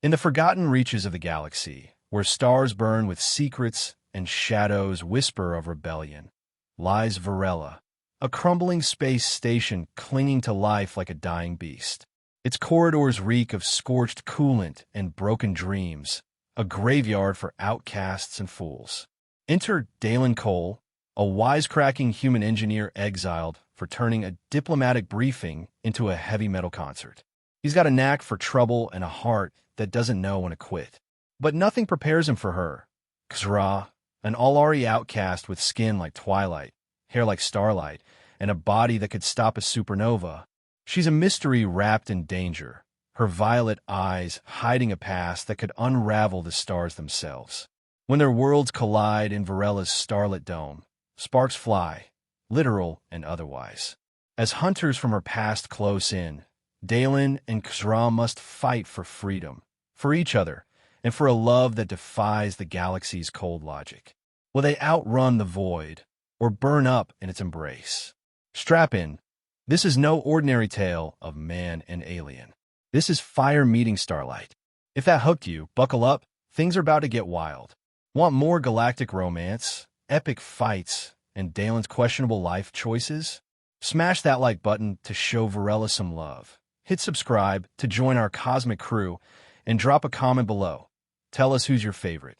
In the forgotten reaches of the galaxy, where stars burn with secrets and shadows whisper of rebellion, lies Varela, a crumbling space station clinging to life like a dying beast. Its corridors reek of scorched coolant and broken dreams, a graveyard for outcasts and fools. Enter Dalen Cole, a wisecracking human engineer exiled for turning a diplomatic briefing into a heavy metal concert. He's got a knack for trouble and a heart that doesn't know when to quit. But nothing prepares him for her. Xra, an Allari outcast with skin like twilight, hair like starlight, and a body that could stop a supernova. She's a mystery wrapped in danger, her violet eyes hiding a past that could unravel the stars themselves. When their worlds collide in Varela's starlit dome, sparks fly, literal and otherwise. As hunters from her past close in, Dalen and Xra must fight for freedom, for each other, and for a love that defies the galaxy's cold logic. Will they outrun the void, or burn up in its embrace? Strap in. This is no ordinary tale of man and alien. This is fire meeting starlight. If that hooked you, buckle up, things are about to get wild. Want more galactic romance, epic fights, and Dalen's questionable life choices? Smash that like button to show Varela some love. Hit subscribe to join our cosmic crew, and drop a comment below. Tell us who's your favorite,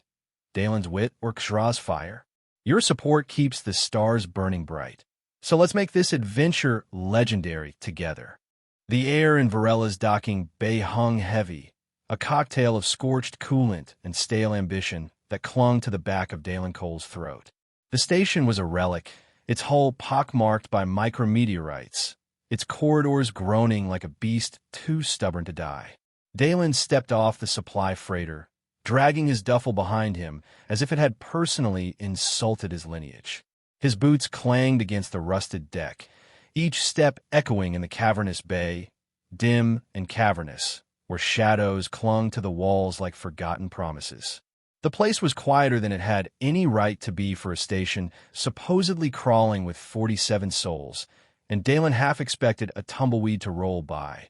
Dalen's wit or Xra's fire? Your support keeps the stars burning bright. So let's make this adventure legendary together. The air in Varela's docking bay hung heavy, a cocktail of scorched coolant and stale ambition that clung to the back of Dalen Cole's throat. The station was a relic, its hull pockmarked by micrometeorites, its corridors groaning like a beast too stubborn to die. Dalen stepped off the supply freighter, dragging his duffel behind him as if it had personally insulted his lineage. His boots clanged against the rusted deck, each step echoing in the cavernous bay, dim and cavernous, where shadows clung to the walls like forgotten promises. The place was quieter than it had any right to be for a station supposedly crawling with 47 souls, and Dalen half expected a tumbleweed to roll by,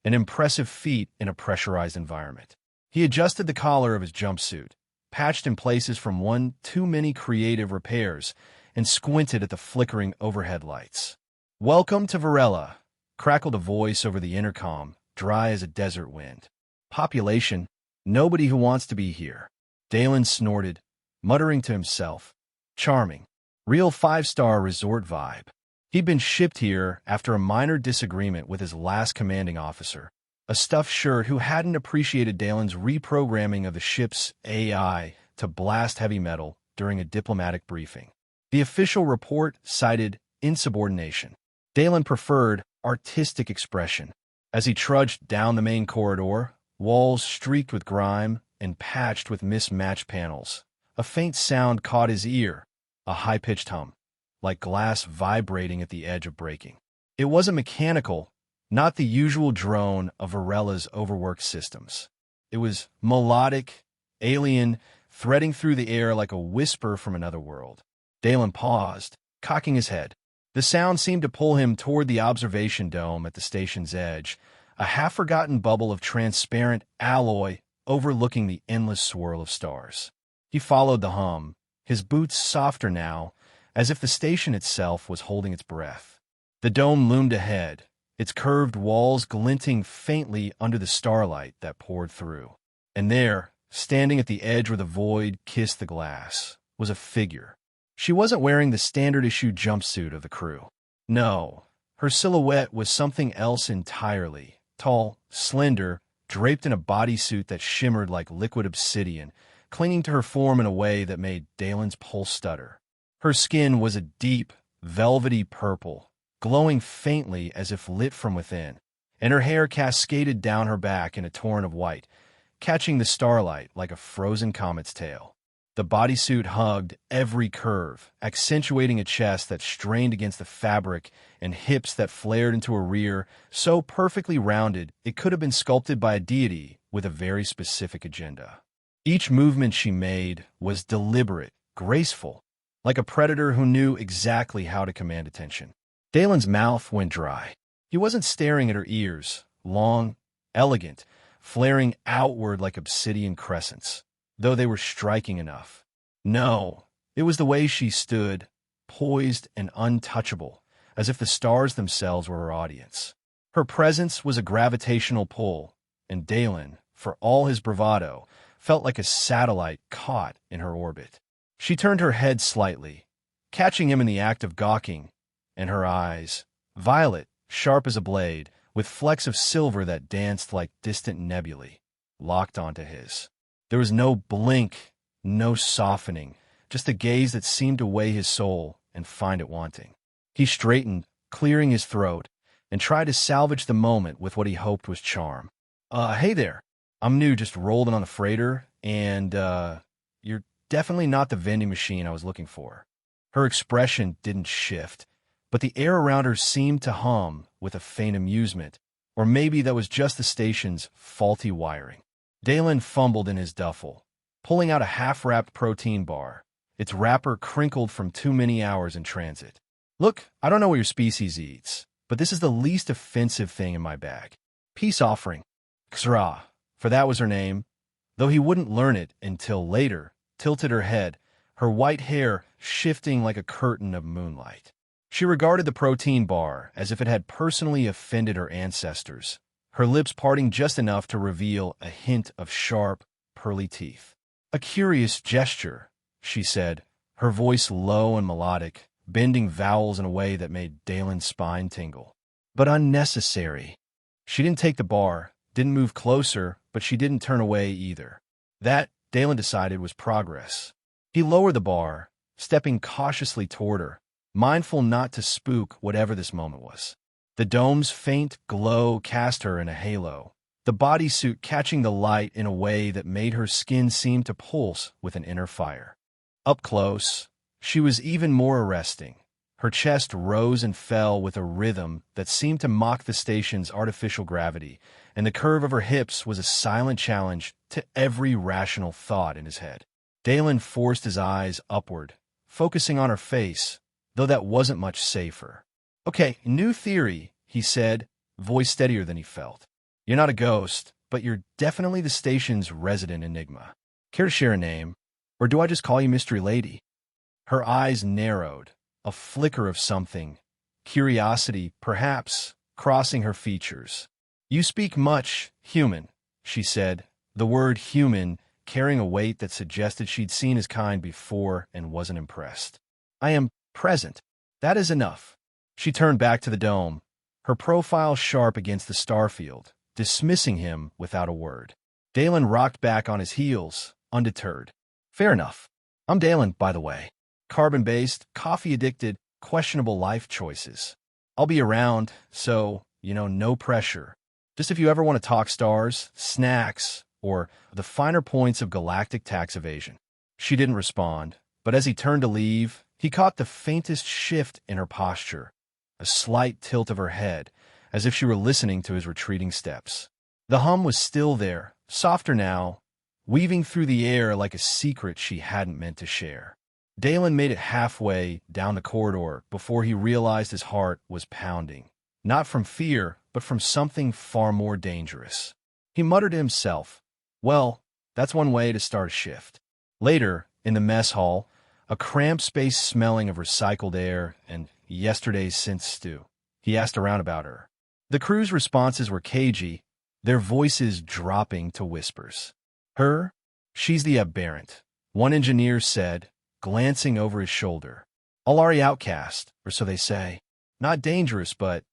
an impressive feat in a pressurized environment. He adjusted the collar of his jumpsuit, patched in places from one too many creative repairs, and squinted at the flickering overhead lights. "Welcome to Varela," crackled a voice over the intercom, dry as a desert wind. "Population, nobody who wants to be here." Dalen snorted, muttering to himself, "Charming. Real five-star resort vibe." He'd been shipped here after a minor disagreement with his last commanding officer, a stuffed shirt who hadn't appreciated Dalen's reprogramming of the ship's AI to blast heavy metal during a diplomatic briefing. The official report cited insubordination. Dalen preferred artistic expression. As he trudged down the main corridor, walls streaked with grime and patched with mismatched panels, a faint sound caught his ear, a high-pitched hum, like glass vibrating at the edge of breaking. It wasn't mechanical, not the usual drone of Varela's overworked systems. It was melodic, alien, threading through the air like a whisper from another world. Dalen paused, cocking his head. The sound seemed to pull him toward the observation dome at the station's edge, a half-forgotten bubble of transparent alloy overlooking the endless swirl of stars. He followed the hum, his boots softer now, as if the station itself was holding its breath. The dome loomed ahead, its curved walls glinting faintly under the starlight that poured through. And there, standing at the edge where the void kissed the glass, was a figure. She wasn't wearing the standard-issue jumpsuit of the crew. No, her silhouette was something else entirely. Tall, slender, draped in a bodysuit that shimmered like liquid obsidian, clinging to her form in a way that made Dalen's pulse stutter. Her skin was a deep, velvety purple, glowing faintly as if lit from within, and her hair cascaded down her back in a torrent of white, catching the starlight like a frozen comet's tail. The bodysuit hugged every curve, accentuating a chest that strained against the fabric and hips that flared into a rear so perfectly rounded it could have been sculpted by a deity with a very specific agenda. Each movement she made was deliberate, graceful, like a predator who knew exactly how to command attention. Dalen's mouth went dry. He wasn't staring at her ears, long, elegant, flaring outward like obsidian crescents, though they were striking enough. No, it was the way she stood, poised and untouchable, as if the stars themselves were her audience. Her presence was a gravitational pull, and Dalen, for all his bravado, felt like a satellite caught in her orbit. She turned her head slightly, catching him in the act of gawking, and her eyes, violet, sharp as a blade, with flecks of silver that danced like distant nebulae, locked onto his. There was no blink, no softening, just a gaze that seemed to weigh his soul and find it wanting. He straightened, clearing his throat, and tried to salvage the moment with what he hoped was charm. Hey there. I'm new, just rolled in on the freighter, and, you're definitely not the vending machine I was looking for. Her expression didn't shift, but the air around her seemed to hum with a faint amusement, or maybe that was just the station's faulty wiring. Dalen fumbled in his duffel, pulling out a half-wrapped protein bar, its wrapper crinkled from too many hours in transit. Look, I don't know what your species eats, but this is the least offensive thing in my bag. Peace offering. Xra, for that was her name, though he wouldn't learn it until later, tilted her head, her white hair shifting like a curtain of moonlight. She regarded the protein bar as if it had personally offended her ancestors, her lips parting just enough to reveal a hint of sharp, pearly teeth. A curious gesture, she said, her voice low and melodic, bending vowels in a way that made Dalen's spine tingle. But unnecessary. She didn't take the bar, didn't move closer, but she didn't turn away either. That, Dalen decided, was progress. He lowered the bar, stepping cautiously toward her, mindful not to spook whatever this moment was. The dome's faint glow cast her in a halo, the bodysuit catching the light in a way that made her skin seem to pulse with an inner fire. Up close, she was even more arresting. Her chest rose and fell with a rhythm that seemed to mock the station's artificial gravity, and the curve of her hips was a silent challenge to every rational thought in his head. Dalen forced his eyes upward, focusing on her face, though that wasn't much safer. Okay, new theory, he said, voice steadier than he felt. You're not a ghost, but you're definitely the station's resident enigma. Care to share a name? Or do I just call you Mystery Lady? Her eyes narrowed, a flicker of something, curiosity, perhaps, crossing her features. You speak much, human, she said, the word human carrying a weight that suggested she'd seen his kind before and wasn't impressed. I am present. That is enough. She turned back to the dome, her profile sharp against the starfield, dismissing him without a word. Dalen rocked back on his heels, undeterred. Fair enough. I'm Dalen, by the way. Carbon-based, coffee-addicted, questionable life choices. I'll be around, so, no pressure. Just if you ever want to talk stars, snacks, or the finer points of galactic tax evasion. She didn't respond, but as he turned to leave, he caught the faintest shift in her posture, a slight tilt of her head, as if she were listening to his retreating steps. The hum was still there, softer now, weaving through the air like a secret she hadn't meant to share. Dalen made it halfway down the corridor before he realized his heart was pounding, not from fear, but from something far more dangerous. He muttered to himself, well, that's one way to start a shift. Later, in the mess hall, a cramped space smelling of recycled air and yesterday's synth stew, he asked around about her. The crew's responses were cagey, their voices dropping to whispers. Her? She's the Aberrant, one engineer said, glancing over his shoulder. Alari outcast, or so they say. Not dangerous, but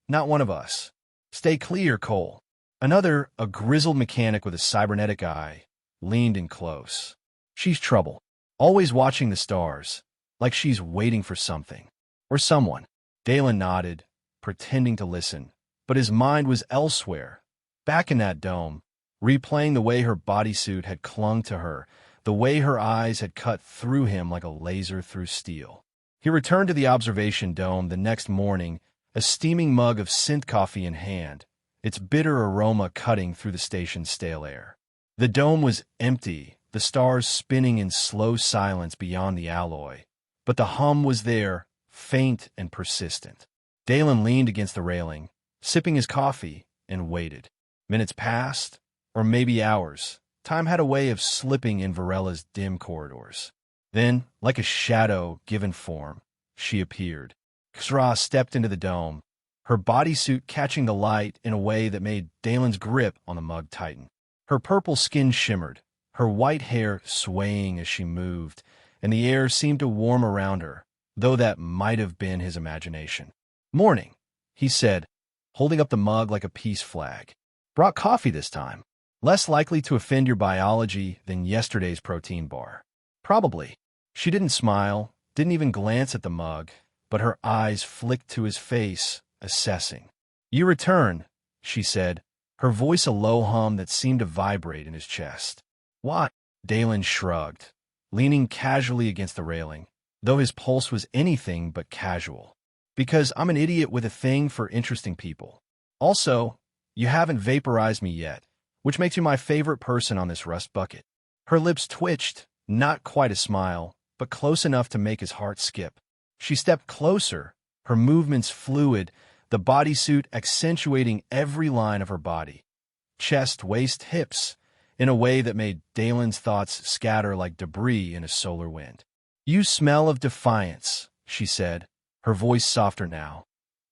not one of us. Stay clear, Cole. Another, a grizzled mechanic with a cybernetic eye, leaned in close. She's trouble. Always watching the stars, like she's waiting for something. Or someone. Dalen nodded, pretending to listen, but his mind was elsewhere, back in that dome, replaying the way her bodysuit had clung to her, the way her eyes had cut through him like a laser through steel. He returned to the observation dome the next morning, a steaming mug of synth coffee in hand, its bitter aroma cutting through the station's stale air. The dome was empty, the stars spinning in slow silence beyond the alloy, but the hum was there, faint and persistent. Dalen leaned against the railing, sipping his coffee, and waited. Minutes passed, or maybe hours. Time had a way of slipping in Varela's dim corridors. Then, like a shadow given form, she appeared. Xra stepped into the dome, her bodysuit catching the light in a way that made Dalen's grip on the mug tighten. Her purple skin shimmered, her white hair swaying as she moved, and the air seemed to warm around her, though that might have been his imagination. "Morning," he said, holding up the mug like a peace flag. "Brought coffee this time. Less likely to offend your biology than yesterday's protein bar." "Probably." She didn't smile, didn't even glance at the mug, but her eyes flicked to his face, assessing. "You return," she said, her voice a low hum that seemed to vibrate in his chest. "Why?" Dalen shrugged, leaning casually against the railing, though his pulse was anything but casual. "Because I'm an idiot with a thing for interesting people. Also, you haven't vaporized me yet, which makes you my favorite person on this rust bucket." Her lips twitched, not quite a smile, but close enough to make his heart skip. She stepped closer, her movements fluid, the bodysuit accentuating every line of her body. Chest, waist, hips, in a way that made Dalen's thoughts scatter like debris in a solar wind. "You smell of defiance," she said, her voice softer now,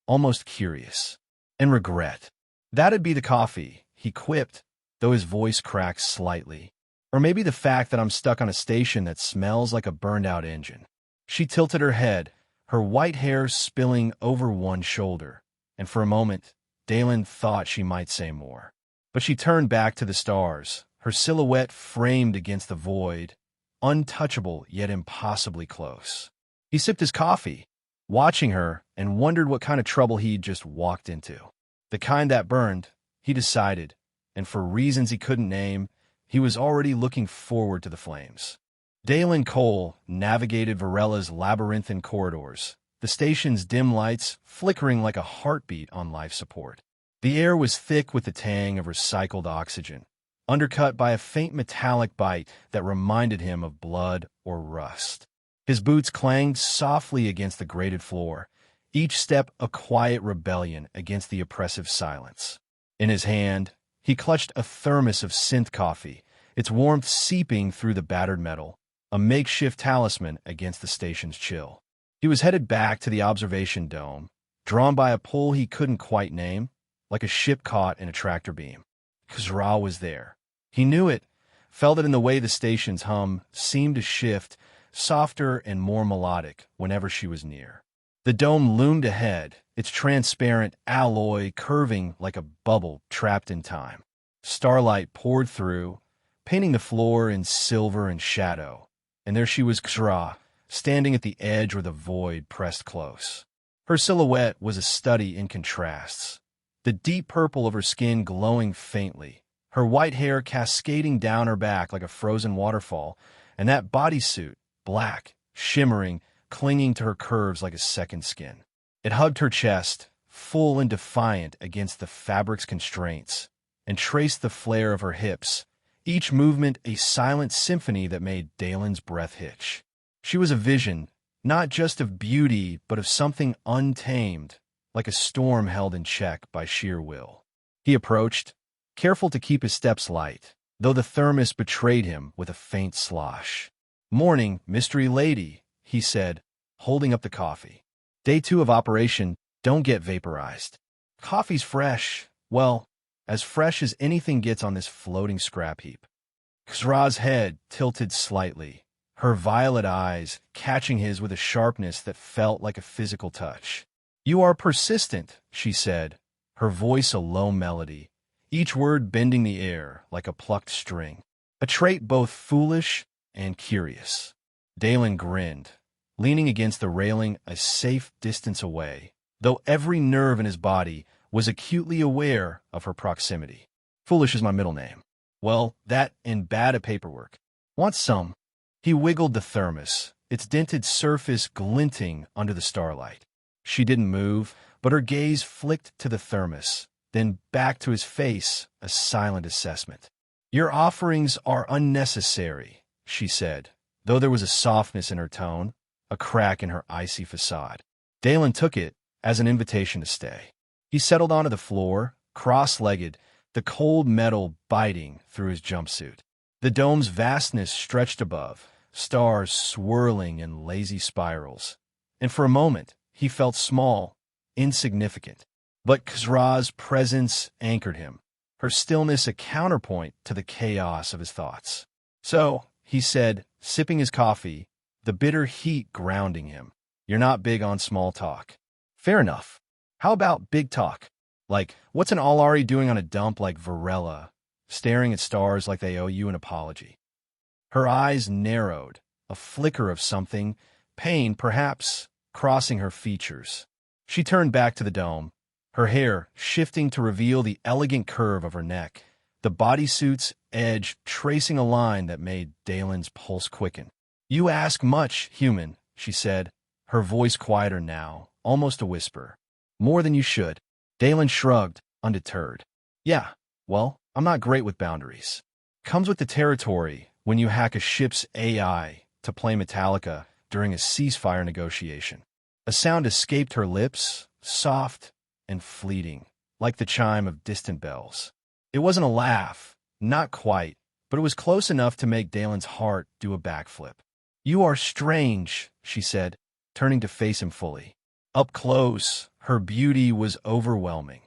almost curious. "And regret." "That'd be the coffee," he quipped, though his voice cracked slightly. "Or maybe the fact that I'm stuck on a station that smells like a burned-out engine." She tilted her head, her white hair spilling over one shoulder, and for a moment, Dalen thought she might say more. But she turned back to the stars, her silhouette framed against the void, untouchable yet impossibly close. He sipped his coffee, watching her, and wondered what kind of trouble he'd just walked into. The kind that burned, he decided, and for reasons he couldn't name, he was already looking forward to the flames. Dalen Cole navigated Varela's labyrinthine corridors, the station's dim lights flickering like a heartbeat on life support. The air was thick with the tang of recycled oxygen, undercut by a faint metallic bite that reminded him of blood or rust. His boots clanged softly against the grated floor, each step a quiet rebellion against the oppressive silence. In his hand, he clutched a thermos of synth coffee, its warmth seeping through the battered metal, a makeshift talisman against the station's chill. He was headed back to the observation dome, drawn by a pull he couldn't quite name, like a ship caught in a tractor beam. Xra was there. He knew it, felt it in the way the station's hum seemed to shift, softer and more melodic whenever she was near. The dome loomed ahead, its transparent alloy curving like a bubble trapped in time. Starlight poured through, painting the floor in silver and shadow, and there she was, Xra, standing at the edge where the void pressed close. Her silhouette was a study in contrasts, the deep purple of her skin glowing faintly, her white hair cascading down her back like a frozen waterfall, and that bodysuit, black, shimmering, clinging to her curves like a second skin. It hugged her chest, full and defiant against the fabric's constraints, and traced the flare of her hips, each movement a silent symphony that made Dalen's breath hitch. She was a vision, not just of beauty, but of something untamed, like a storm held in check by sheer will. He approached, careful to keep his steps light, though the thermos betrayed him with a faint slosh. "Morning, mystery lady," he said, holding up the coffee. "Day 2 of operation, don't get vaporized. Coffee's fresh, well, as fresh as anything gets on this floating scrap heap." Xra's head tilted slightly, her violet eyes catching his with a sharpness that felt like a physical touch. "You are persistent," she said, her voice a low melody, each word bending the air like a plucked string, a trait both foolish and curious. Dalen grinned, leaning against the railing a safe distance away, though every nerve in his body was acutely aware of her proximity. "Foolish is my middle name." "Well, that and bad at paperwork. Want some?" He wiggled the thermos, its dented surface glinting under the starlight. She didn't move, but her gaze flicked to the thermos, then back to his face, a silent assessment. "Your offerings are unnecessary," she said, though there was a softness in her tone, a crack in her icy facade. Dalen took it as an invitation to stay. He settled onto the floor, cross-legged, the cold metal biting through his jumpsuit. The dome's vastness stretched above, stars swirling in lazy spirals. And for a moment, he felt small, insignificant. But Khazra's presence anchored him, her stillness a counterpoint to the chaos of his thoughts. "So," he said, sipping his coffee, the bitter heat grounding him, "you're not big on small talk." "Fair enough. How about big talk? Like, what's an Alari doing on a dump like Varela, staring at stars like they owe you an apology?" Her eyes narrowed, a flicker of something, pain perhaps, crossing her features. She turned back to the dome, her hair shifting to reveal the elegant curve of her neck, the bodysuit's edge tracing a line that made Dalen's pulse quicken. "You ask much, human," she said, her voice quieter now, almost a whisper. "More than you should." Dalen shrugged, undeterred. "Yeah, well, I'm not great with boundaries. Comes with the territory when you hack a ship's AI to play Metallica during a ceasefire negotiation." A sound escaped her lips, soft and fleeting, like the chime of distant bells. It wasn't a laugh, not quite, but it was close enough to make Dalen's heart do a backflip. "You are strange," she said, turning to face him fully. Up close, her beauty was overwhelming.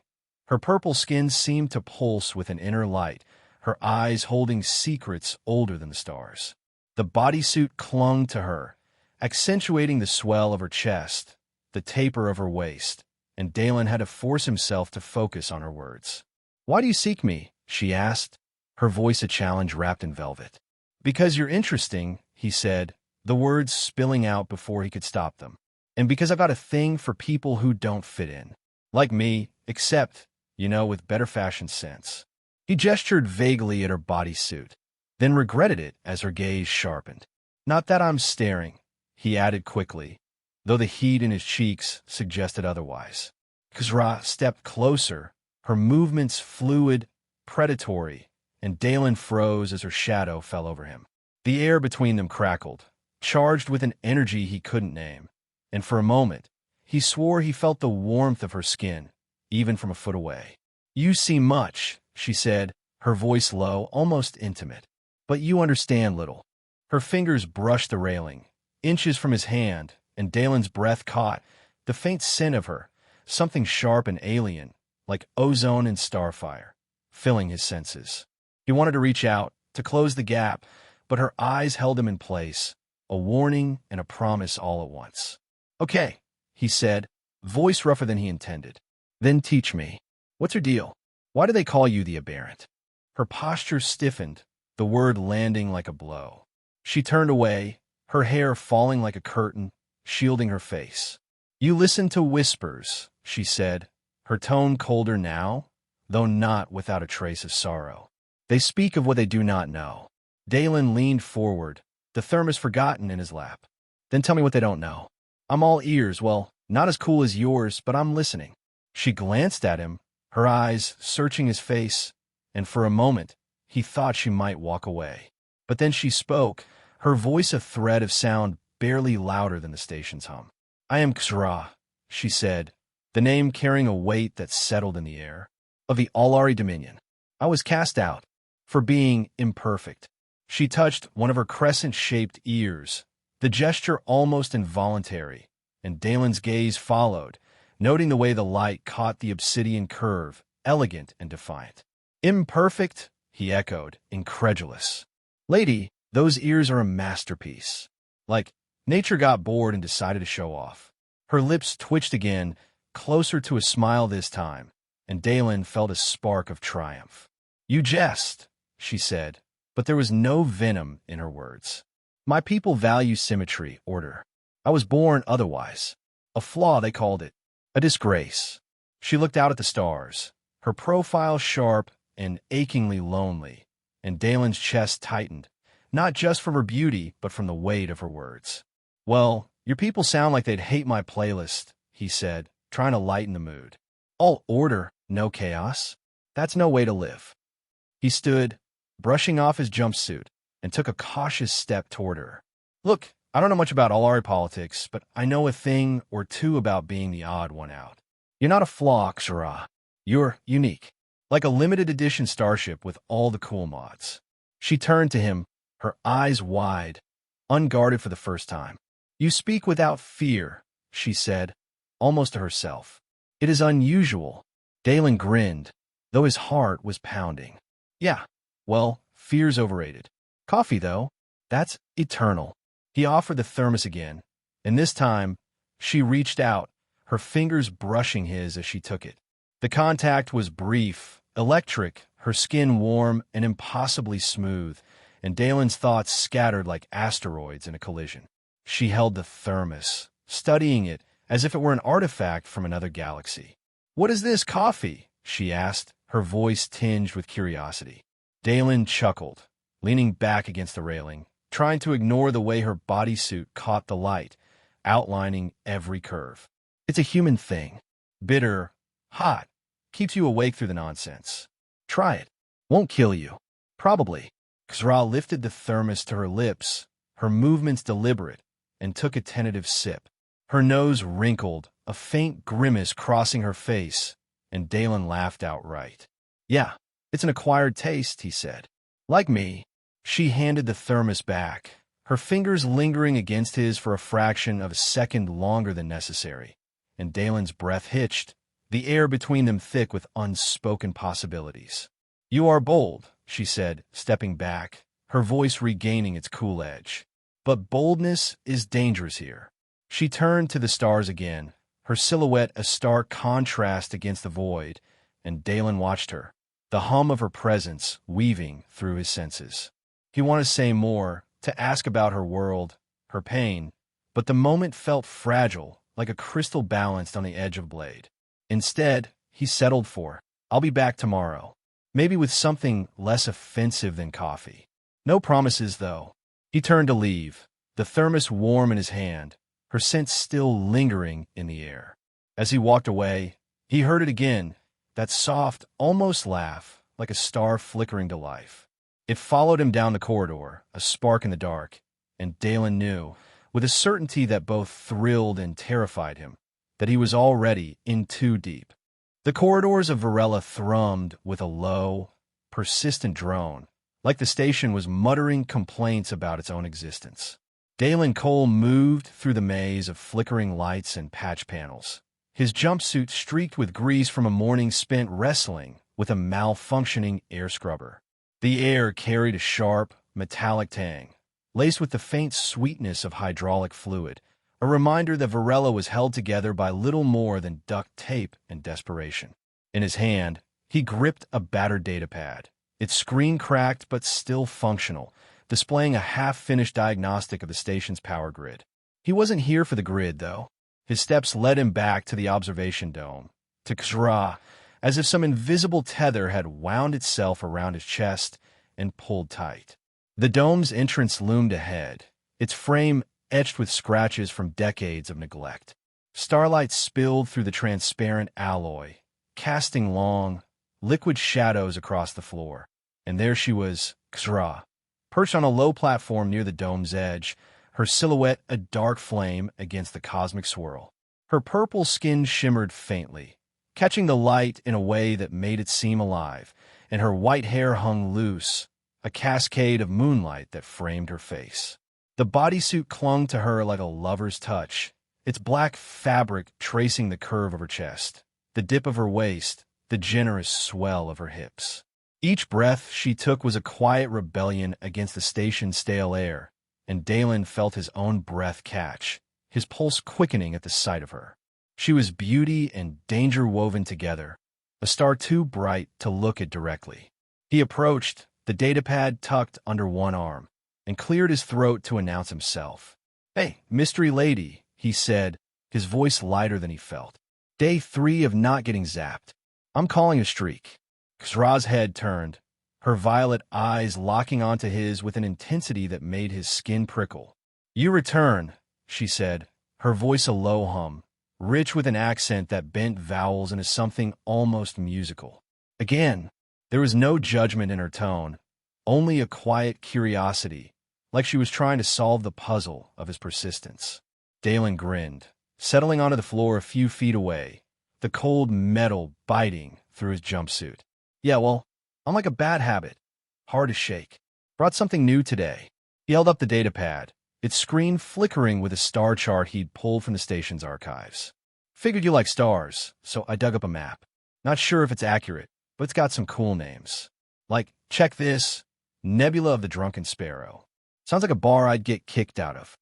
Her purple skin seemed to pulse with an inner light, her eyes holding secrets older than the stars. The bodysuit clung to her, accentuating the swell of her chest, the taper of her waist, and Dalen had to force himself to focus on her words. "Why do you seek me?" she asked, her voice a challenge wrapped in velvet. "Because you're interesting," he said, the words spilling out before he could stop them. "And because I've got a thing for people who don't fit in. Like me, except, with better fashion sense." He gestured vaguely at her bodysuit, then regretted it as her gaze sharpened. "Not that I'm staring," he added quickly, though the heat in his cheeks suggested otherwise. Khazra stepped closer, her movements fluid, predatory, and Dalen froze as her shadow fell over him. The air between them crackled, charged with an energy he couldn't name, and for a moment, he swore he felt the warmth of her skin, even from a foot away. "You see much," she said, her voice low, almost intimate. "But you understand little." Her fingers brushed the railing, inches from his hand, and Dalen's breath caught the faint scent of her, something sharp and alien, like ozone and starfire, filling his senses. He wanted to reach out, to close the gap, but her eyes held him in place, a warning and a promise all at once. "Okay," he said, voice rougher than he intended. "Then teach me. What's her deal? Why do they call you the Aberrant?" Her posture stiffened, the word landing like a blow. She turned away, her hair falling like a curtain, shielding her face. "You listen to whispers," she said, her tone colder now, though not without a trace of sorrow. "They speak of what they do not know." Dalen leaned forward, the thermos forgotten in his lap. "Then tell me what they don't know." "I'm all ears. Well, not as cool as yours, but I'm listening." She glanced at him, her eyes searching his face, and for a moment, he thought she might walk away. But then she spoke, her voice a thread of sound barely louder than the station's hum. "I am Khazra," she said, the name carrying a weight that settled in the air, "of the Alari Dominion. I was cast out for being imperfect." She touched one of her crescent-shaped ears, the gesture almost involuntary, and Dalen's gaze followed, noting the way the light caught the obsidian curve, elegant and defiant. "Imperfect?" he echoed, incredulous. "Lady, those ears are a masterpiece. Like, nature got bored and decided to show off." Her lips twitched again, closer to a smile this time, and Dalen felt a spark of triumph. "You jest," she said, but there was no venom in her words. "My people value symmetry, order. I was born otherwise. A flaw, they called it. A disgrace." She looked out at the stars, her profile sharp and achingly lonely, and Dalen's chest tightened, not just from her beauty, but from the weight of her words. "Well, your people sound like they'd hate my playlist," he said, trying to lighten the mood. "All order, no chaos. That's no way to live." He stood, brushing off his jumpsuit, and took a cautious step toward her. "Look, I don't know much about Alari politics, but I know a thing or two about being the odd one out. You're not a flaw, Khazra. You're unique." like a limited edition starship with all the cool mods. She turned to him, her eyes wide, unguarded for the first time. "You speak without fear," she said, almost to herself. "It is unusual." Dalen grinned, though his heart was pounding. "Yeah, well, fear's overrated. Coffee, though, that's eternal." He offered the thermos again, and this time, she reached out, her fingers brushing his as she took it. The contact was brief, electric, her skin warm and impossibly smooth, and Dalen's thoughts scattered like asteroids in a collision. She held the thermos, studying it as if it were an artifact from another galaxy. "What is this coffee?" she asked, her voice tinged with curiosity. Dalen chuckled, leaning back against the railing, trying to ignore the way her bodysuit caught the light, outlining every curve. "It's a human thing. Bitter, hot, keeps you awake through the nonsense. Try it. Won't kill you." "Probably." Xra lifted the thermos to her lips, her movements deliberate, and took a tentative sip. Her nose wrinkled, a faint grimace crossing her face, and Dalen laughed outright. "Yeah, it's an acquired taste," he said. "Like me." She handed the thermos back, her fingers lingering against his for a fraction of a second longer than necessary, and Dalen's breath hitched, the air between them thick with unspoken possibilities. "You are bold," she said, stepping back, her voice regaining its cool edge. "But boldness is dangerous here." She turned to the stars again, her silhouette a stark contrast against the void, and Dalen watched her, the hum of her presence weaving through his senses. He wanted to say more, to ask about her world, her pain, but the moment felt fragile, like a crystal balanced on the edge of a blade. Instead, he settled for, "I'll be back tomorrow, maybe with something less offensive than coffee." No promises, though. He turned to leave, the thermos warm in his hand, her scent still lingering in the air. As he walked away, he heard it again, that soft, almost laugh, like a star flickering to life. It followed him down the corridor, a spark in the dark, and Dalen knew, with a certainty that both thrilled and terrified him, that he was already in too deep. The corridors of Varela thrummed with a low, persistent drone, like the station was muttering complaints about its own existence. Dalen Cole moved through the maze of flickering lights and patch panels, his jumpsuit streaked with grease from a morning spent wrestling with a malfunctioning air scrubber. The air carried a sharp, metallic tang, laced with the faint sweetness of hydraulic fluid, a reminder that Varela was held together by little more than duct tape and desperation. In his hand, he gripped a battered datapad, its screen cracked but still functional, displaying a half-finished diagnostic of the station's power grid. He wasn't here for the grid, though. His steps led him back to the observation dome, to Xra, as if some invisible tether had wound itself around his chest and pulled tight. The dome's entrance loomed ahead, its frame etched with scratches from decades of neglect. Starlight spilled through the transparent alloy, casting long, liquid shadows across the floor. And there she was, Xra, perched on a low platform near the dome's edge, her silhouette a dark flame against the cosmic swirl. Her purple skin shimmered faintly, catching the light in a way that made it seem alive, and her white hair hung loose, a cascade of moonlight that framed her face. The bodysuit clung to her like a lover's touch, its black fabric tracing the curve of her chest, the dip of her waist, the generous swell of her hips. Each breath she took was a quiet rebellion against the station's stale air, and Dalen felt his own breath catch, his pulse quickening at the sight of her. She was beauty and danger woven together, a star too bright to look at directly. He approached, the datapad tucked under one arm, and cleared his throat to announce himself. "Hey, mystery lady," he said, his voice lighter than he felt. "Day 3 of not getting zapped. I'm calling a streak." Xra's head turned, her violet eyes locking onto his with an intensity that made his skin prickle. "You return," she said, her voice a low hum, rich with an accent that bent vowels into something almost musical. Again, there was no judgment in her tone, only a quiet curiosity, like she was trying to solve the puzzle of his persistence. Dalen grinned, settling onto the floor a few feet away, the cold metal biting through his jumpsuit. Yeah, well, I'm like a bad habit. Hard to shake. Brought something new today. He held up the datapad, its screen flickering with a star chart he'd pulled from the station's archives. Figured you like stars, so I dug up a map. Not sure if it's accurate, but it's got some cool names. Like, check this, Nebula of the Drunken Sparrow. Sounds like a bar I'd get kicked out of.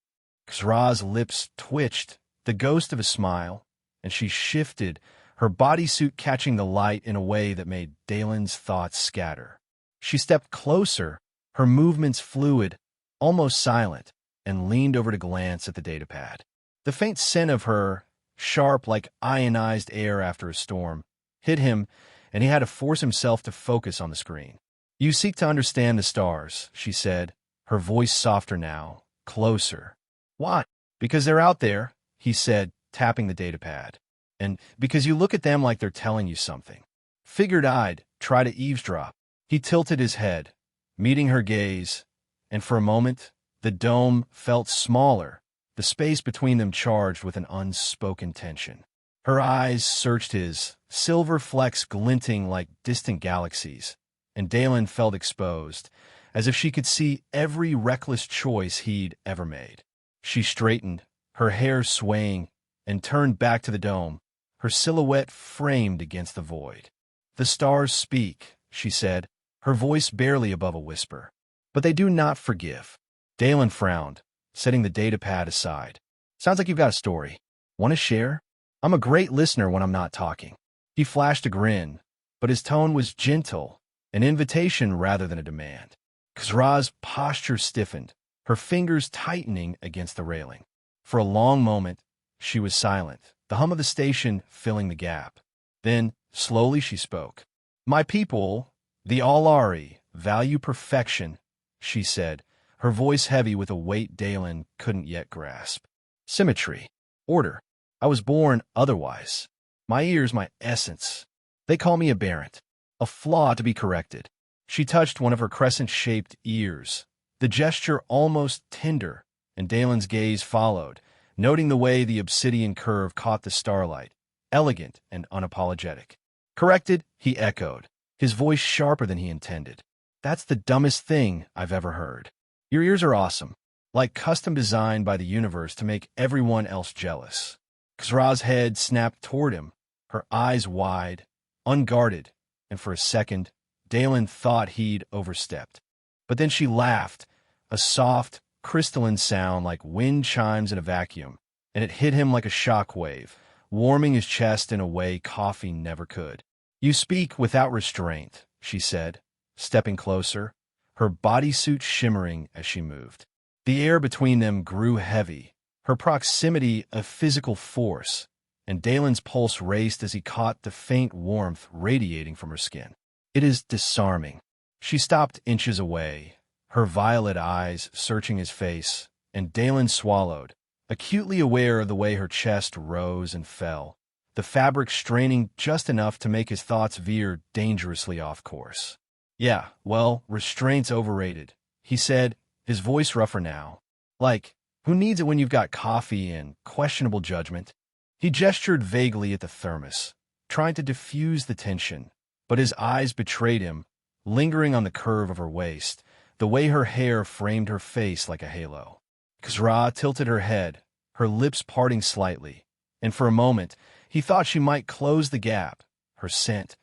Xra's lips twitched, the ghost of a smile, and she shifted, her bodysuit catching the light in a way that made Dalen's thoughts scatter. She stepped closer, her movements fluid, almost silent, and leaned over to glance at the datapad. The faint scent of her, sharp like ionized air after a storm, hit him, and he had to force himself to focus on the screen. You seek to understand the stars, she said, her voice softer now, closer. Why? Because they're out there, he said, tapping the datapad. And because you look at them like they're telling you something. Figured I'd try to eavesdrop. He tilted his head, meeting her gaze, and for a moment, the dome felt smaller, the space between them charged with an unspoken tension. Her eyes searched his, silver flecks glinting like distant galaxies, and Dalen felt exposed, as if she could see every reckless choice he'd ever made. She straightened, her hair swaying, and turned back to the dome, her silhouette framed against the void. The stars speak, she said, her voice barely above a whisper. But they do not forgive. Dalen frowned, setting the datapad aside. Sounds like you've got a story. Want to share? I'm a great listener when I'm not talking. He flashed a grin, but his tone was gentle, an invitation rather than a demand. Xra's posture stiffened, her fingers tightening against the railing. For a long moment, she was silent, the hum of the station filling the gap. Then, slowly she spoke. My people, the Allari, value perfection, she said, her voice heavy with a weight Dalen couldn't yet grasp. Symmetry. Order. I was born otherwise. My ears, my essence. They call me aberrant. A flaw to be corrected. She touched one of her crescent-shaped ears, the gesture almost tender, and Dalen's gaze followed, noting the way the obsidian curve caught the starlight, elegant and unapologetic. Corrected, he echoed, his voice sharper than he intended. That's the dumbest thing I've ever heard. Your ears are awesome, like custom designed by the universe to make everyone else jealous. Xra's head snapped toward him, her eyes wide, unguarded, and for a second, Dalen thought he'd overstepped. But then she laughed, a soft, crystalline sound like wind chimes in a vacuum, and it hit him like a shockwave, warming his chest in a way coffee never could. You speak without restraint, she said, stepping closer, her bodysuit shimmering as she moved. The air between them grew heavy, her proximity a physical force, and Dalen's pulse raced as he caught the faint warmth radiating from her skin. It is disarming. She stopped inches away, her violet eyes searching his face, and Dalen swallowed, acutely aware of the way her chest rose and fell, the fabric straining just enough to make his thoughts veer dangerously off course. Yeah, well, restraint's overrated, he said, his voice rougher now. Like, who needs it when you've got coffee and questionable judgment? He gestured vaguely at the thermos, trying to diffuse the tension, but his eyes betrayed him, lingering on the curve of her waist, the way her hair framed her face like a halo. Xra tilted her head, her lips parting slightly, and for a moment, he thought she might close the gap, her scent,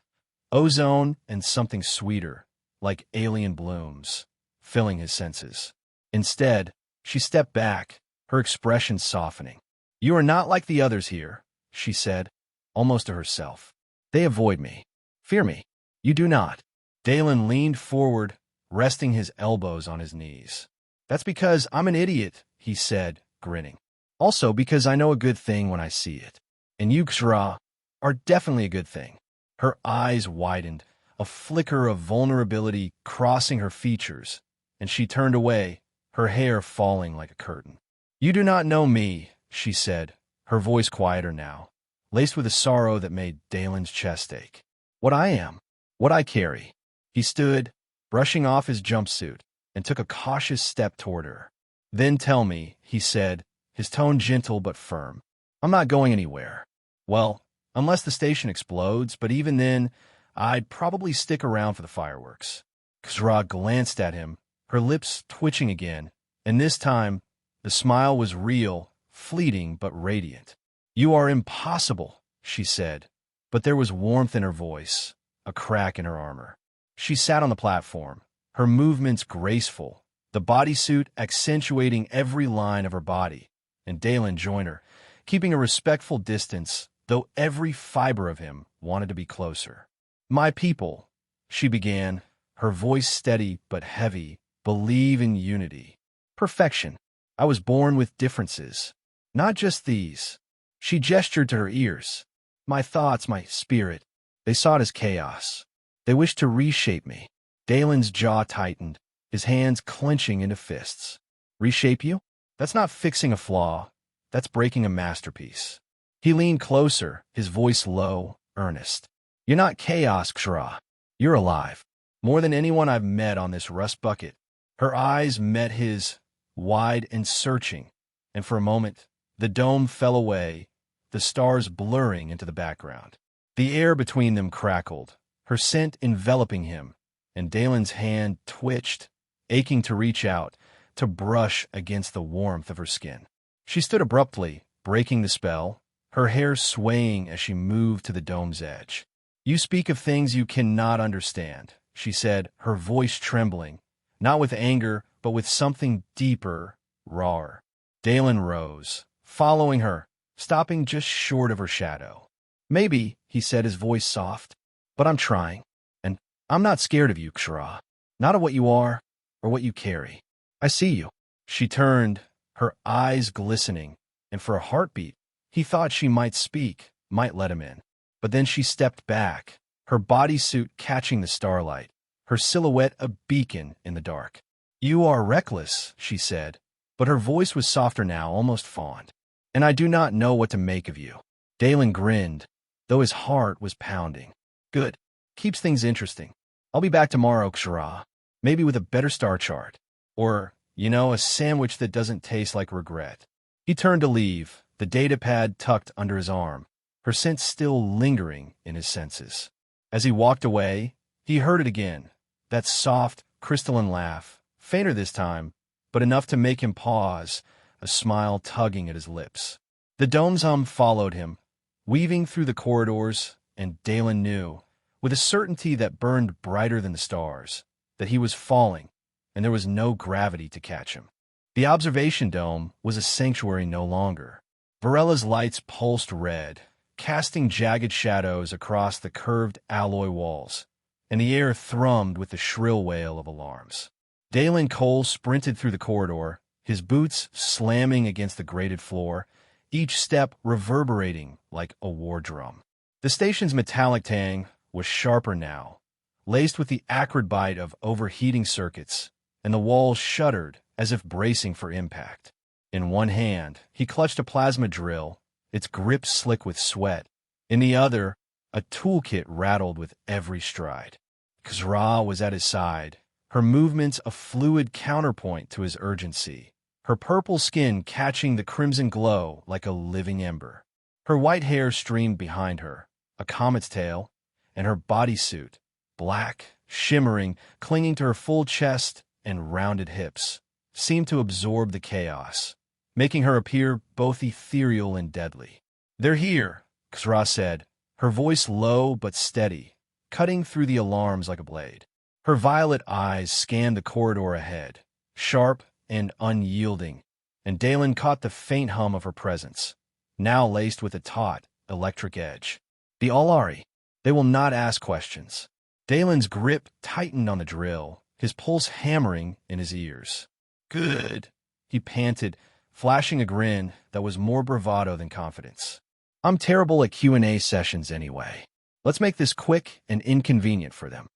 ozone and something sweeter, like alien blooms, filling his senses. Instead, she stepped back, her expression softening. You are not like the others here, she said, almost to herself. They avoid me. Fear me. You do not. Dalen leaned forward, resting his elbows on his knees. That's because I'm an idiot, he said, grinning. Also because I know a good thing when I see it. And you, Xra, are definitely a good thing. Her eyes widened, a flicker of vulnerability crossing her features, and she turned away, her hair falling like a curtain. You do not know me, she said, her voice quieter now, laced with a sorrow that made Dalen's chest ache. What I am, what I carry. He stood, brushing off his jumpsuit, and took a cautious step toward her. Then tell me, he said, his tone gentle but firm. I'm not going anywhere. Well, unless the station explodes, but even then, I'd probably stick around for the fireworks. Khazra glanced at him, her lips twitching again, and this time, the smile was real, fleeting but radiant. "You are impossible," she said, but there was warmth in her voice, a crack in her armor. She sat on the platform, her movements graceful, the bodysuit accentuating every line of her body, and Dalen joined her, keeping a respectful distance, though every fiber of him wanted to be closer. "My people," she began, her voice steady but heavy, "believe in unity. Perfection. I was born with differences. Not just these." She gestured to her ears. "My thoughts, my spirit. They saw it as chaos. They wished to reshape me." Dalen's jaw tightened, his hands clenching into fists. "Reshape you? That's not fixing a flaw. That's breaking a masterpiece." He leaned closer, his voice low, earnest. "You're not chaos, Khazra. You're alive. More than anyone I've met on this rust bucket." Her eyes met his, wide and searching, and for a moment, the dome fell away, the stars blurring into the background. The air between them crackled, her scent enveloping him, and Dalen's hand twitched, aching to reach out, to brush against the warmth of her skin. She stood abruptly, breaking the spell, her hair swaying as she moved to the dome's edge. "You speak of things you cannot understand," she said, her voice trembling, not with anger, but with something deeper, rawer. Dalen rose, following her, stopping just short of her shadow. "Maybe," he said, his voice soft, "but I'm trying. And I'm not scared of you, Khazra. Not of what you are, or what you carry. I see you." She turned, her eyes glistening, and for a heartbeat, he thought she might speak, might let him in. But then she stepped back, her bodysuit catching the starlight, her silhouette a beacon in the dark. "You are reckless," she said, but her voice was softer now, almost fond. "And I do not know what to make of you." Dalen grinned, though his heart was pounding. "Good. Keeps things interesting. I'll be back tomorrow, Khazra, maybe with a better star chart. Or, a sandwich that doesn't taste like regret." He turned to leave, the datapad tucked under his arm, her scent still lingering in his senses. As he walked away, he heard it again, that soft, crystalline laugh, fainter this time, but enough to make him pause, a smile tugging at his lips. The dome's hum followed him, weaving through the corridors, and Dalen knew, with a certainty that burned brighter than the stars, that he was falling, and there was no gravity to catch him. The observation dome was a sanctuary no longer. Varela's lights pulsed red, casting jagged shadows across the curved alloy walls, and the air thrummed with the shrill wail of alarms. Dalen Cole sprinted through the corridor, his boots slamming against the grated floor, each step reverberating like a war drum. The station's metallic tang was sharper now, laced with the acrid bite of overheating circuits, and the walls shuddered as if bracing for impact. In one hand, he clutched a plasma drill, its grip slick with sweat. In the other, a toolkit rattled with every stride. Khazra was at his side, her movements a fluid counterpoint to his urgency, her purple skin catching the crimson glow like a living ember. Her white hair streamed behind her, a comet's tail, and her bodysuit, black, shimmering, clinging to her full chest and rounded hips, seemed to absorb the chaos, making her appear both ethereal and deadly. "They're here," Khazra said, her voice low but steady, cutting through the alarms like a blade. Her violet eyes scanned the corridor ahead, sharp and unyielding, and Dalen caught the faint hum of her presence, now laced with a taut, electric edge. "The Allari. They will not ask questions." Dalen's grip tightened on the drill, his pulse hammering in his ears. "Good," he panted, flashing a grin that was more bravado than confidence. "I'm terrible at Q&A sessions anyway. Let's make this quick and inconvenient for them."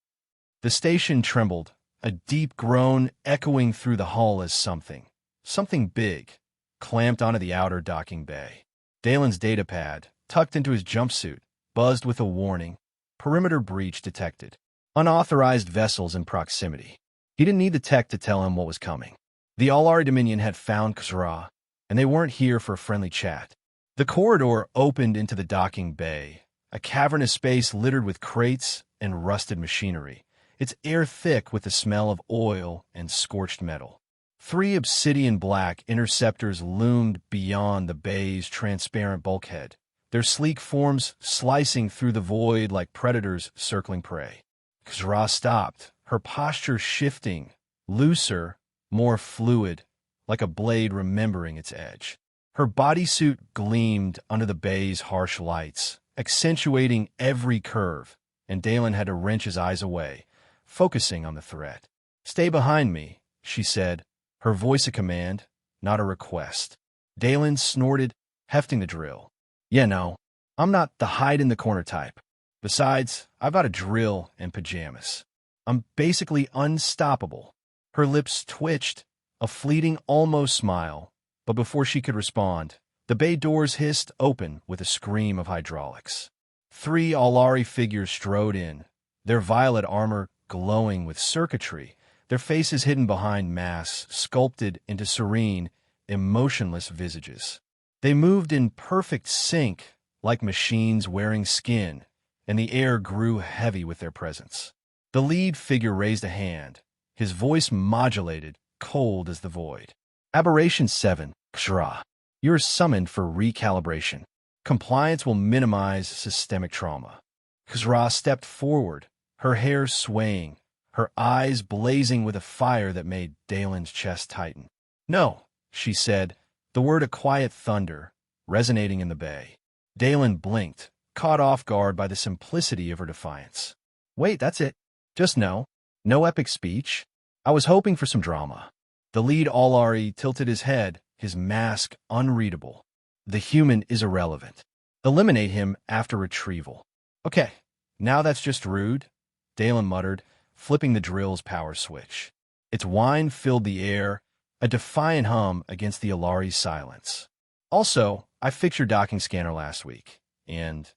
The station trembled, a deep groan echoing through the hull as something big, clamped onto the outer docking bay. Dalen's datapad, tucked into his jumpsuit, buzzed with a warning. Perimeter breach detected. Unauthorized vessels in proximity. He didn't need the tech to tell him what was coming. The Allari Dominion had found Khazra, and they weren't here for a friendly chat. The corridor opened into the docking bay, a cavernous space littered with crates, and rusted machinery, its air thick with the smell of oil and scorched metal. 3 obsidian black interceptors loomed beyond the bay's transparent bulkhead, their sleek forms slicing through the void like predators circling prey. Khazra stopped, her posture shifting, looser, more fluid, like a blade remembering its edge. Her bodysuit gleamed under the bay's harsh lights, accentuating every curve, and Dalen had to wrench his eyes away, focusing on the threat. "Stay behind me," she said, her voice a command, not a request. Dalen snorted, hefting the drill. "Yeah, no, I'm not the hide-in-the-corner type. Besides, I've got a drill and pajamas. I'm basically unstoppable." Her lips twitched, a fleeting almost smile, but before she could respond, the bay doors hissed open with a scream of hydraulics. 3 Allari figures strode in, their violet armor glowing with circuitry, their faces hidden behind masks sculpted into serene, emotionless visages. They moved in perfect sync, like machines wearing skin, and the air grew heavy with their presence. The lead figure raised a hand, his voice modulated, cold as the void. "Aberration 7, Khazra. You're summoned for recalibration. Compliance will minimize systemic trauma." Khazra stepped forward, her hair swaying, her eyes blazing with a fire that made Dalen's chest tighten. "No," she said, the word a quiet thunder, resonating in the bay. Dalen blinked, caught off guard by the simplicity of her defiance. "Wait, that's it. Just no. No epic speech. I was hoping for some drama." The lead Allari tilted his head, his mask unreadable. "The human is irrelevant. Eliminate him after retrieval." "Okay, now that's just rude," Dalen muttered, flipping the drill's power switch. Its whine filled the air, a defiant hum against the Allari's silence. "Also, I fixed your docking scanner last week, and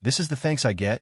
this is the thanks I get?"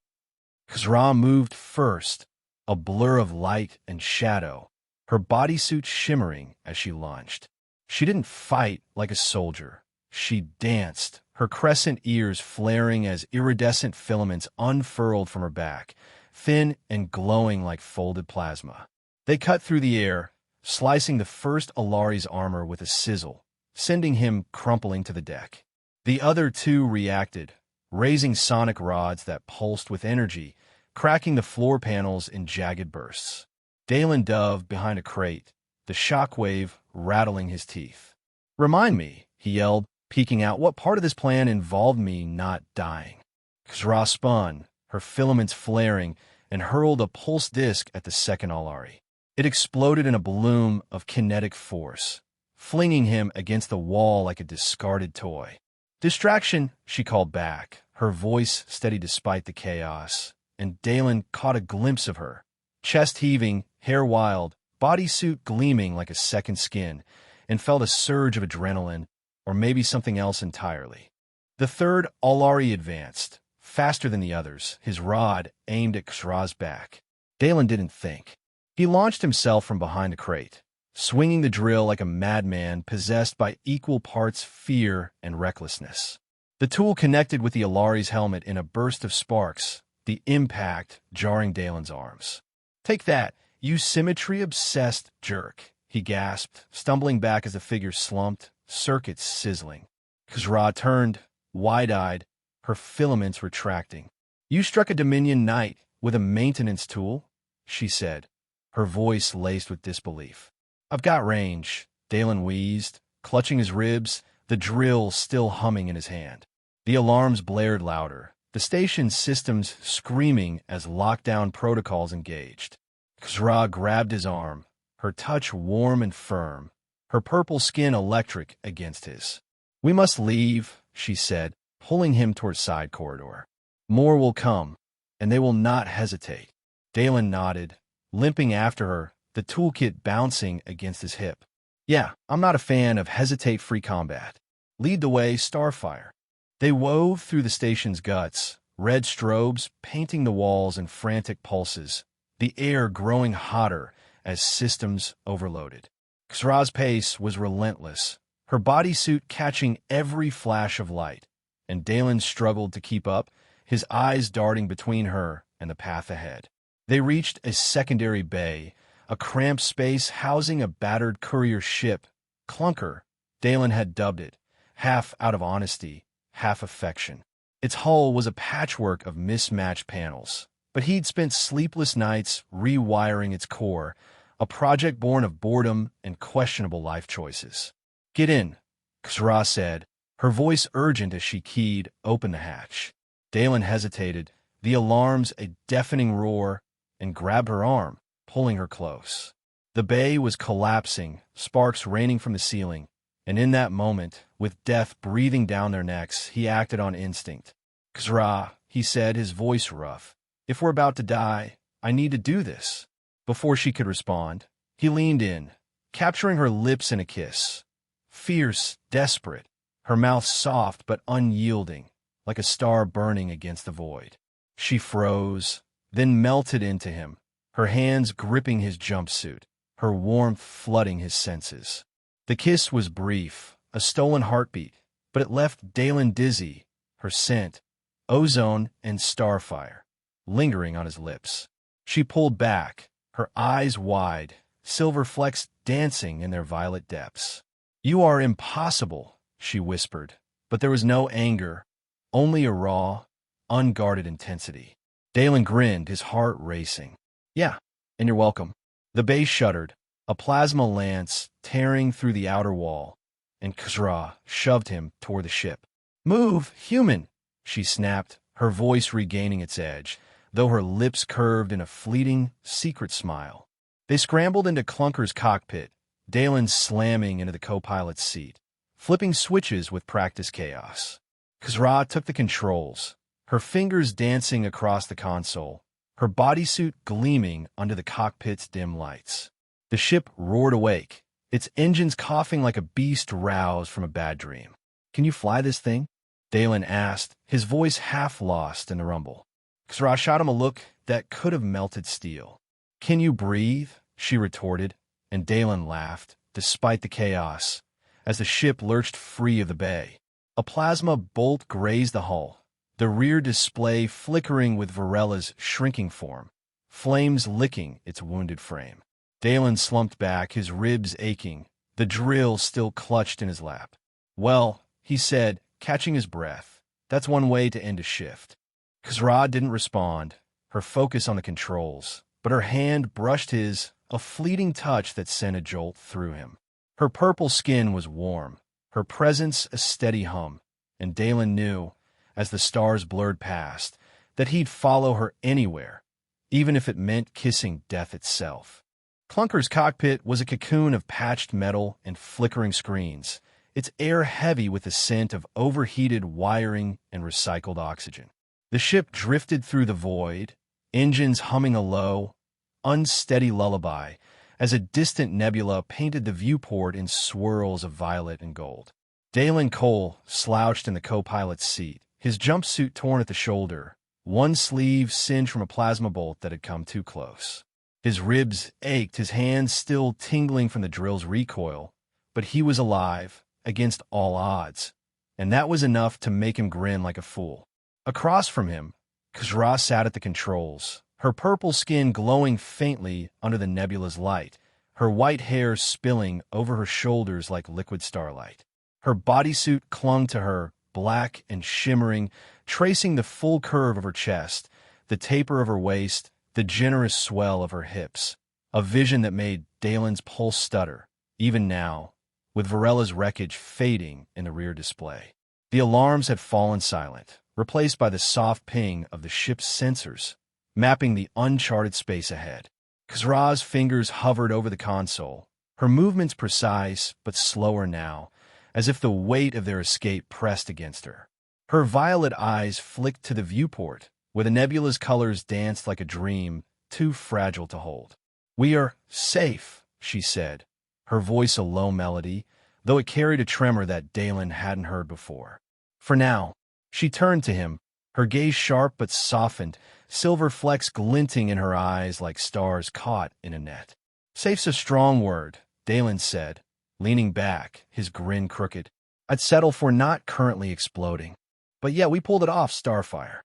Khazra moved first, a blur of light and shadow, her bodysuit shimmering as she launched. She didn't fight like a soldier. She danced, her crescent ears flaring as iridescent filaments unfurled from her back, thin and glowing like folded plasma. They cut through the air, slicing the first Allari's armor with a sizzle, sending him crumpling to the deck. The other 2 reacted, raising sonic rods that pulsed with energy, cracking the floor panels in jagged bursts. Dalen dove behind a crate, the shockwave rattling his teeth. "Remind me," he yelled, peeking out, "what part of this plan involved me not dying?" Khazra spun, her filaments flaring, and hurled a pulse disc at the second Allari. It exploded in a bloom of kinetic force, flinging him against the wall like a discarded toy. "Distraction," she called back, her voice steady despite the chaos, and Dalen caught a glimpse of her, chest heaving, hair wild, bodysuit gleaming like a second skin, and felt a surge of adrenaline, or maybe something else entirely. The third Allari advanced, faster than the others, his rod aimed at Khazra's back. Dalen didn't think. He launched himself from behind a crate, swinging the drill like a madman possessed by equal parts fear and recklessness. The tool connected with the Allari's helmet in a burst of sparks, the impact jarring Dalen's arms. "Take that, you symmetry-obsessed jerk," he gasped, stumbling back as the figure slumped, circuits sizzling. Khazra turned, wide-eyed, her filaments retracting. "You struck a Dominion knight with a maintenance tool?" she said, her voice laced with disbelief. "I've got range," Dalen wheezed, clutching his ribs, the drill still humming in his hand. The alarms blared louder, the station's systems screaming as lockdown protocols engaged. Khazra grabbed his arm, her touch warm and firm, her purple skin electric against his. "We must leave," she said, pulling him toward side corridor. "More will come, and they will not hesitate." Dalen nodded, limping after her, the toolkit bouncing against his hip. "Yeah, I'm not a fan of hesitate-free combat. Lead the way, Starfire." They wove through the station's guts, red strobes painting the walls in frantic pulses, the air growing hotter as systems overloaded. Khazra's pace was relentless, her bodysuit catching every flash of light, and Dalen struggled to keep up, his eyes darting between her and the path ahead. They reached a secondary bay, a cramped space housing a battered courier ship. Clunker, Dalen had dubbed it, half out of honesty, half affection. Its hull was a patchwork of mismatched panels, but he'd spent sleepless nights rewiring its core, a project born of boredom and questionable life choices. "Get in," Khazra said, her voice urgent as she keyed open the hatch. Dalen hesitated, the alarms a deafening roar, and grabbed her arm, pulling her close. The bay was collapsing, sparks raining from the ceiling, and in that moment, with death breathing down their necks, he acted on instinct. "Khazra," he said, his voice rough, "if we're about to die, I need to do this." Before she could respond, he leaned in, capturing her lips in a kiss. Fierce, desperate, her mouth soft but unyielding, like a star burning against the void. She froze, then melted into him, her hands gripping his jumpsuit, her warmth flooding his senses. The kiss was brief, a stolen heartbeat, but it left Dalen dizzy, her scent, ozone and starfire, lingering on his lips. She pulled back, her eyes wide, silver flecks dancing in their violet depths. "You are impossible," she whispered, but there was no anger, only a raw, unguarded intensity. Dalen grinned, his heart racing. "Yeah, and you're welcome." The bay shuddered, a plasma lance tearing through the outer wall, and Khazra shoved him toward the ship. "Move, human!" she snapped, her voice regaining its edge, though her lips curved in a fleeting, secret smile. They scrambled into Clunker's cockpit, Dalen slamming into the co-pilot's seat, flipping switches with practiced chaos. Khazra took the controls, her fingers dancing across the console, her bodysuit gleaming under the cockpit's dim lights. The ship roared awake, its engines coughing like a beast roused from a bad dream. "Can you fly this thing?" Dalen asked, his voice half lost in the rumble. Khazra shot him a look that could have melted steel. "Can you breathe?" she retorted, and Dalen laughed, despite the chaos, as the ship lurched free of the bay. A plasma bolt grazed the hull, the rear display flickering with Varela's shrinking form, flames licking its wounded frame. Dalen slumped back, his ribs aching, the drill still clutched in his lap. "Well," he said, catching his breath, "that's one way to end a shift." Khazra didn't respond, her focus on the controls, but her hand brushed his, a fleeting touch that sent a jolt through him. Her purple skin was warm, her presence a steady hum, and Dalen knew, as the stars blurred past, that he'd follow her anywhere, even if it meant kissing death itself. Clunker's cockpit was a cocoon of patched metal and flickering screens, its air heavy with the scent of overheated wiring and recycled oxygen. The ship drifted through the void, engines humming a low, unsteady lullaby, as a distant nebula painted the viewport in swirls of violet and gold. Dalen Cole slouched in the co-pilot's seat, his jumpsuit torn at the shoulder, one sleeve singed from a plasma bolt that had come too close. His ribs ached, his hands still tingling from the drill's recoil, but he was alive, against all odds, and that was enough to make him grin like a fool. Across from him, Khazra sat at the controls, her purple skin glowing faintly under the nebula's light, her white hair spilling over her shoulders like liquid starlight. Her bodysuit clung to her, black and shimmering, tracing the full curve of her chest, the taper of her waist, the generous swell of her hips, a vision that made Dalen's pulse stutter, even now, with Varela's wreckage fading in the rear display. The alarms had fallen silent, replaced by the soft ping of the ship's sensors, mapping the uncharted space ahead. Khazra's fingers hovered over the console, her movements precise but slower now, as if the weight of their escape pressed against her. Her violet eyes flicked to the viewport, where the nebula's colors danced like a dream, too fragile to hold. "We are safe," she said, her voice a low melody, though it carried a tremor that Dalen hadn't heard before. "For now." She turned to him, her gaze sharp but softened, silver flecks glinting in her eyes like stars caught in a net. "Safe's a strong word," Dalen said, leaning back, his grin crooked. "I'd settle for not currently exploding. But yeah, we pulled it off, Starfire."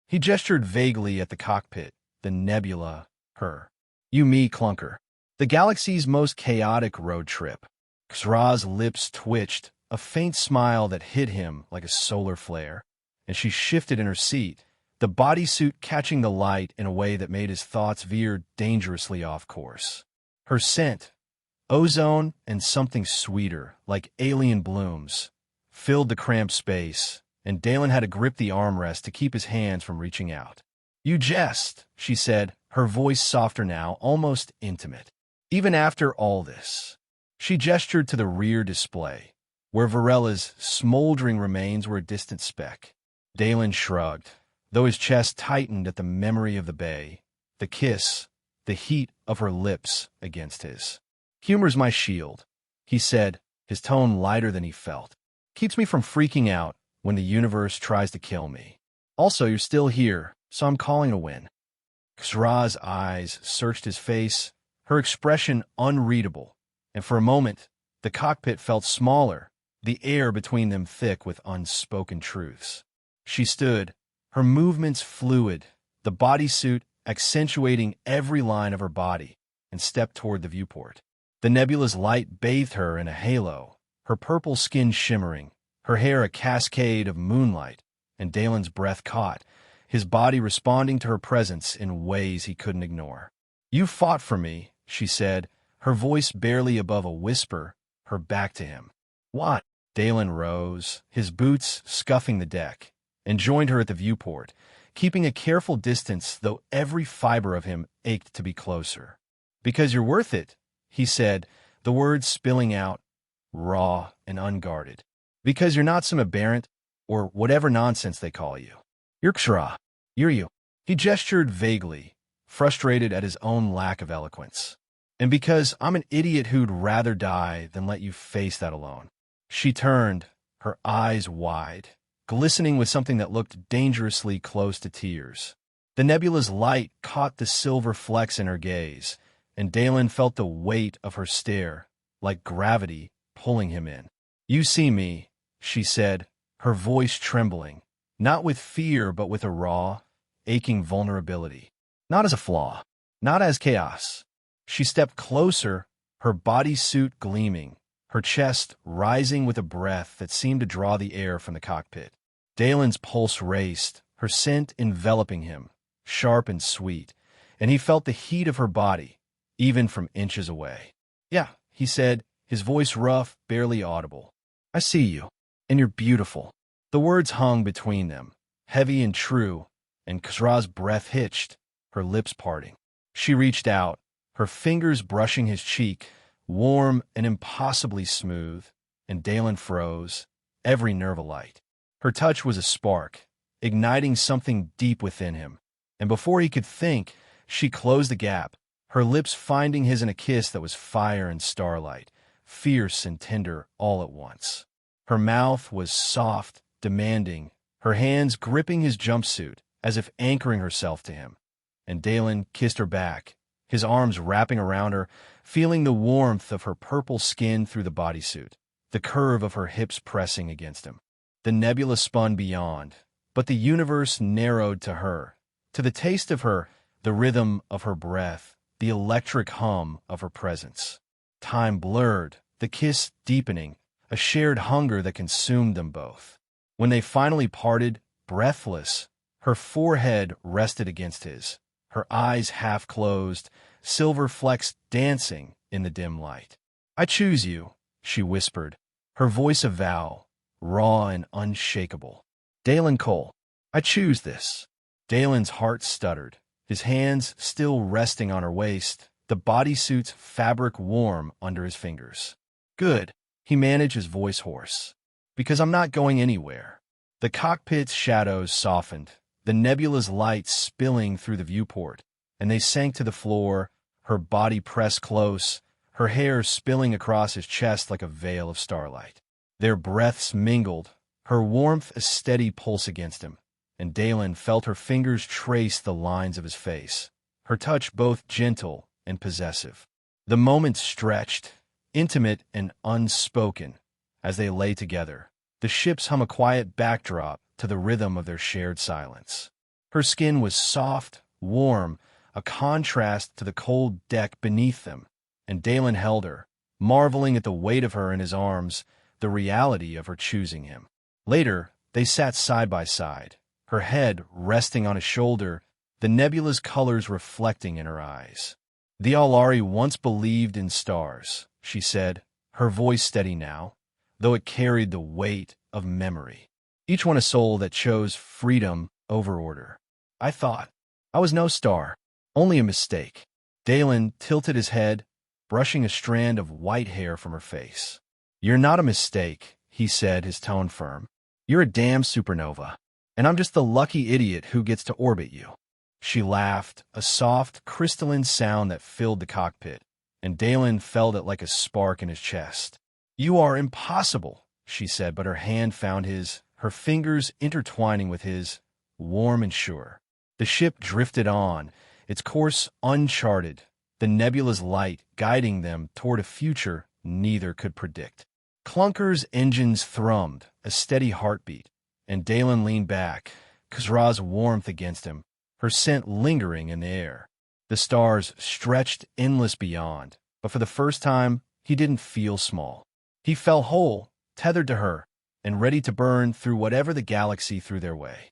He gestured vaguely at the cockpit, the nebula, her. You me clunker. The galaxy's most chaotic road trip. Xra's lips twitched, a faint smile that hit him like a solar flare, and she shifted in her seat, the bodysuit catching the light in a way that made his thoughts veer dangerously off course. Her scent, ozone and something sweeter, like alien blooms, filled the cramped space, and Dalen had to grip the armrest to keep his hands from reaching out. You jest, she said, her voice softer now, almost intimate. Even after all this, she gestured to the rear display, where Varela's smoldering remains were a distant speck. Dalen shrugged, though his chest tightened at the memory of the bay, the kiss, the heat of her lips against his. Humor's my shield, he said, his tone lighter than he felt. Keeps me from freaking out when the universe tries to kill me. Also, you're still here, so I'm calling a win. Xra's eyes searched his face, her expression unreadable, and for a moment, the cockpit felt smaller, the air between them thick with unspoken truths. She stood, her movements fluid, the bodysuit accentuating every line of her body, and stepped toward the viewport. The nebula's light bathed her in a halo, her purple skin shimmering, her hair a cascade of moonlight, and Dalen's breath caught, his body responding to her presence in ways he couldn't ignore. You fought for me, she said, her voice barely above a whisper, her back to him. What? Dalen rose, his boots scuffing the deck, and joined her at the viewport, keeping a careful distance though every fiber of him ached to be closer. Because you're worth it, he said, the words spilling out, raw and unguarded. Because you're not some aberrant, or whatever nonsense they call you. You're Xra. You're you. He gestured vaguely, frustrated at his own lack of eloquence. And because I'm an idiot who'd rather die than let you face that alone. She turned, her eyes wide, glistening with something that looked dangerously close to tears. The nebula's light caught the silver flecks in her gaze, and Dalen felt the weight of her stare, like gravity pulling him in. You see me, she said, her voice trembling, not with fear but with a raw, aching vulnerability. Not as a flaw, not as chaos. She stepped closer, her bodysuit gleaming, her chest rising with a breath that seemed to draw the air from the cockpit. Dalen's pulse raced, her scent enveloping him, sharp and sweet, and he felt the heat of her body, even from inches away. Yeah, he said, his voice rough, barely audible. I see you, and you're beautiful. The words hung between them, heavy and true, and Xra's breath hitched, her lips parting. She reached out, her fingers brushing his cheek, warm and impossibly smooth, and Dalen froze, every nerve alight. Her touch was a spark, igniting something deep within him, and before he could think, she closed the gap, her lips finding his in a kiss that was fire and starlight, fierce and tender all at once. Her mouth was soft, demanding, her hands gripping his jumpsuit as if anchoring herself to him, and Dalen kissed her back, his arms wrapping around her, feeling the warmth of her purple skin through the bodysuit, the curve of her hips pressing against him. The nebula spun beyond, but the universe narrowed to her, to the taste of her, the rhythm of her breath, the electric hum of her presence. Time blurred, the kiss deepening, a shared hunger that consumed them both. When they finally parted, breathless, her forehead rested against his, her eyes half closed, silver flecks dancing in the dim light. I choose you, she whispered, her voice a vow, raw and unshakable. Dalen Cole, I choose this. Dalen's heart stuttered, his hands still resting on her waist, the bodysuit's fabric warm under his fingers. Good, he managed, his voice hoarse. Because I'm not going anywhere. The cockpit's shadows softened, the nebula's light spilling through the viewport, and they sank to the floor, her body pressed close, her hair spilling across his chest like a veil of starlight. Their breaths mingled, her warmth a steady pulse against him, and Dalen felt her fingers trace the lines of his face, her touch both gentle and possessive. The moment stretched, intimate and unspoken, as they lay together, the ships hum a quiet backdrop to the rhythm of their shared silence. Her skin was soft, warm, a contrast to the cold deck beneath them, and Dalen held her, marveling at the weight of her in his arms, the reality of her choosing him. Later, they sat side by side, her head resting on his shoulder, the nebula's colors reflecting in her eyes. "The Alari once believed in stars," she said, her voice steady now, though it carried the weight of memory. "Each one a soul that chose freedom over order. I thought I was no star, only a mistake." Dalen tilted his head, brushing a strand of white hair from her face. "You're not a mistake," he said, his tone firm. "You're a damn supernova, and I'm just the lucky idiot who gets to orbit you." She laughed, a soft, crystalline sound that filled the cockpit, and Dalen felt it like a spark in his chest. "You are impossible," she said, but her hand found his, her fingers intertwining with his, warm and sure. The ship drifted on, its course uncharted, the nebula's light guiding them toward a future neither could predict. Clunker's engines thrummed, a steady heartbeat, and Dalen leaned back, Khazra's warmth against him, her scent lingering in the air. The stars stretched endless beyond, but for the first time, he didn't feel small. He felt whole, tethered to her, and ready to burn through whatever the galaxy threw their way.